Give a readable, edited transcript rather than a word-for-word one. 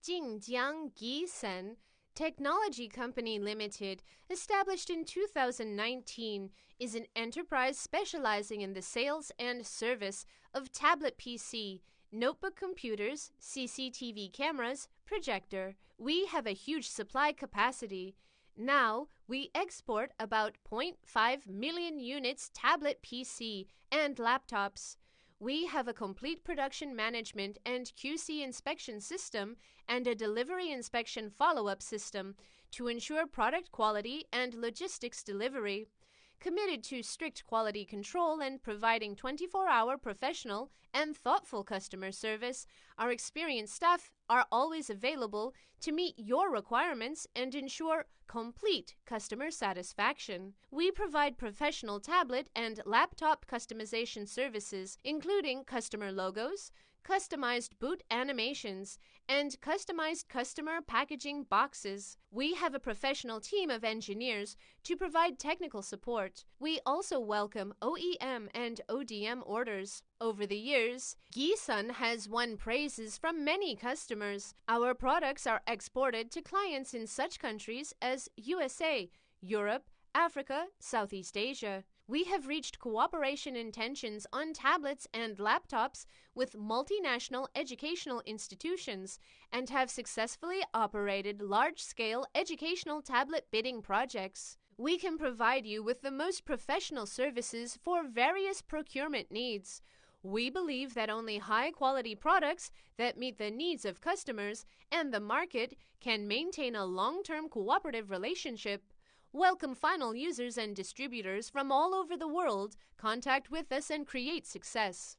Jingjiang Gisan Technology Company Limited, established in 2019, is an enterprise specializing in the sales and service of tablet PC, notebook computers, CCTV cameras, projector. We have a huge supply capacity. Now, we export about 0.5 million units tablet PC and laptops. We have a complete production management and QC inspection system and a delivery inspection follow-up system to ensure product quality and logistics delivery. Committed to strict quality control and providing 24-hour professional and thoughtful customer service, our experienced staff are always available to meet your requirements and ensure complete customer satisfaction. We provide professional tablet and laptop customization services, including customer logos, customized boot animations, and customized customer packaging boxes. We have a professional team of engineers to provide technical support. We also welcome OEM and ODM orders. Over the years, Gisun has won praises from many customers. Our products are exported to clients in such countries as USA, Europe, Africa, Southeast Asia. We have reached cooperation intentions on tablets and laptops with multinational educational institutions and have successfully operated large-scale educational tablet bidding projects. We can provide you with the most professional services for various procurement needs. We believe that only high-quality products that meet the needs of customers and the market can maintain a long-term cooperative relationship. Welcome final users and distributors from all over the world. Contact with us and create success.